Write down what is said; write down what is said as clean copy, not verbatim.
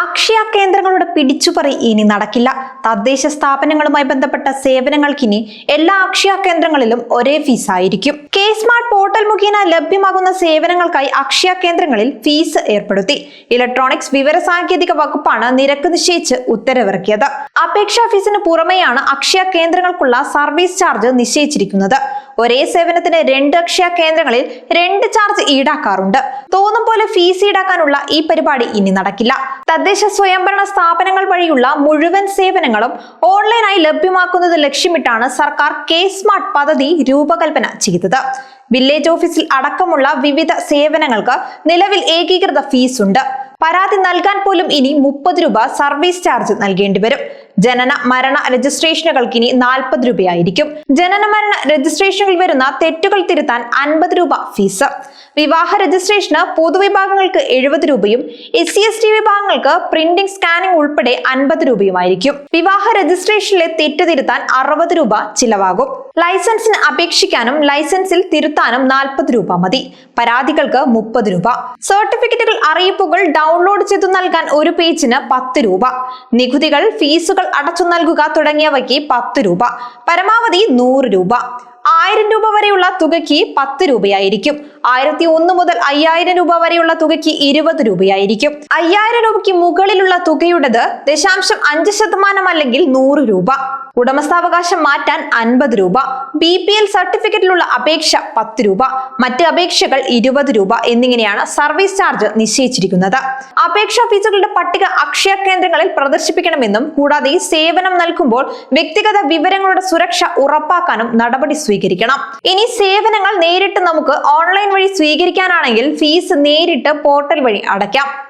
അക്ഷയ കേന്ദ്രങ്ങളുടെ പിടിച്ചുപറി ഇനി നടക്കില്ല. തദ്ദേശ സ്ഥാപനങ്ങളുമായി ബന്ധപ്പെട്ട സേവനങ്ങൾക്കിനി എല്ലാ അക്ഷയ കേന്ദ്രങ്ങളിലും ഒരേ ഫീസ് ആയിരിക്കും. കെ സ്മാർട്ട് പോർട്ടൽ മുഖേന ലഭ്യമാകുന്ന സേവനങ്ങൾക്കായി അക്ഷയ കേന്ദ്രങ്ങളിൽ ഫീസ് ഏർപ്പെടുത്തി. ഇലക്ട്രോണിക്സ് വിവരസാങ്കേതിക വകുപ്പാണ് നിരക്ക് നിശ്ചയിച്ച് ഉത്തരവിറക്കിയത്. അപേക്ഷാ ഫീസിന് പുറമെയാണ് അക്ഷയ കേന്ദ്രങ്ങൾക്കുള്ള സർവീസ് ചാർജ് നിശ്ചയിച്ചിരിക്കുന്നത്. ഒരേ സേവനത്തിന് 2 അക്ഷയ കേന്ദ്രങ്ങളിൽ 2 ചാർജ് ഈടാക്കാറുണ്ട്. തോന്നും പോലെ ഫീസ് ഈടാക്കാനുള്ള ഈ പരിപാടി ഇനി നടക്കില്ല. തദ്ദേശ സ്വയംഭരണ സ്ഥാപനങ്ങൾ വഴിയുള്ള മുഴുവൻ സേവനങ്ങളും ഓൺലൈനായി ലഭ്യമാക്കുന്നത് ലക്ഷ്യമിട്ടാണ് സർക്കാർ കെ സ്മാർട്ട് പദ്ധതി രൂപകൽപ്പന ചെയ്തത്. വില്ലേജ് ഓഫീസിൽ അടക്കമുള്ള വിവിധ സേവനങ്ങൾക്ക് നിലവിൽ ഏകീകൃത ഫീസ് ഉണ്ട്. പരാതി നൽകാൻ പോലും ഇനി 30 രൂപ സർവീസ് ചാർജ് നൽകേണ്ടി വരും. ജനന മരണ രജിസ്ട്രേഷനുകൾക്ക് ഇനി 40 രൂപയായിരിക്കും. ജനന മരണ രജിസ്ട്രേഷനിൽ വരുന്ന തെറ്റുകൾ തിരുത്താൻ 50 രൂപ ഫീസ്. വിവാഹ രജിസ്ട്രേഷന് പൊതുവിഭാഗങ്ങൾക്ക് 70 രൂപയും SC/ST വിഭാഗങ്ങൾക്ക് പ്രിന്റിംഗ് സ്കാനിംഗ് ഉൾപ്പെടെ 50 രൂപയുമായിരിക്കും. വിവാഹ രജിസ്ട്രേഷനിലെ തെറ്റ് തിരുത്താൻ 60 രൂപ ചിലവാകും. ലൈസൻസിന് അപേക്ഷിക്കാനും ലൈസൻസിൽ തിരുത്താനും 40 രൂപ മതി. പരാതികൾക്ക് 30 രൂപ. സർട്ടിഫിക്കറ്റുകൾ അറിയിപ്പുകൾ ഡൗൺലോഡ് ചെയ്തു നൽകാൻ ഒരു പേജിന് 10 രൂപ. നികുതികൾ ഫീസുകൾ അടച്ചു നൽകുക തുടങ്ങിയവയ്ക്ക് 10 രൂപ. പരമാവധി 100 രൂപ. 1000 രൂപ വരെയുള്ള തുകയ്ക്ക് 10 രൂപയായിരിക്കും. 1001 മുതൽ 5000 രൂപ വരെയുള്ള തുകയ്ക്ക് 20 രൂപയായിരിക്കും. 5000 രൂപയ്ക്ക് മുകളിലുള്ള തുകയുടേത് 0.5% അല്ലെങ്കിൽ 100 രൂപ. ഉടമസ്ഥാവകാശം മാറ്റാൻ 50 രൂപ. BPL സർട്ടിഫിക്കറ്റിലുള്ള അപേക്ഷ 10 രൂപ. മറ്റ് അപേക്ഷകൾ 20 രൂപ എന്നിങ്ങനെയാണ് സർവീസ് ചാർജ് നിശ്ചയിച്ചിരിക്കുന്നത്. അപേക്ഷാ ഫീസുകളുടെ പട്ടിക അക്ഷയ കേന്ദ്രങ്ങളിൽ പ്രദർശിപ്പിക്കണമെന്നും കൂടാതെ സേവനം നൽകുമ്പോൾ വ്യക്തിഗത വിവരങ്ങളുടെ സുരക്ഷ ഉറപ്പാക്കാനും നടപടി സ്വീകരിക്കണം. ഇനി സേവനങ്ങൾ നേരിട്ട് നമുക്ക് ഓൺലൈൻ വഴി സ്വീകരിക്കാനാണെങ്കിൽ ഫീസ് നേരിട്ട് പോർട്ടൽ വഴി അടയ്ക്കാം.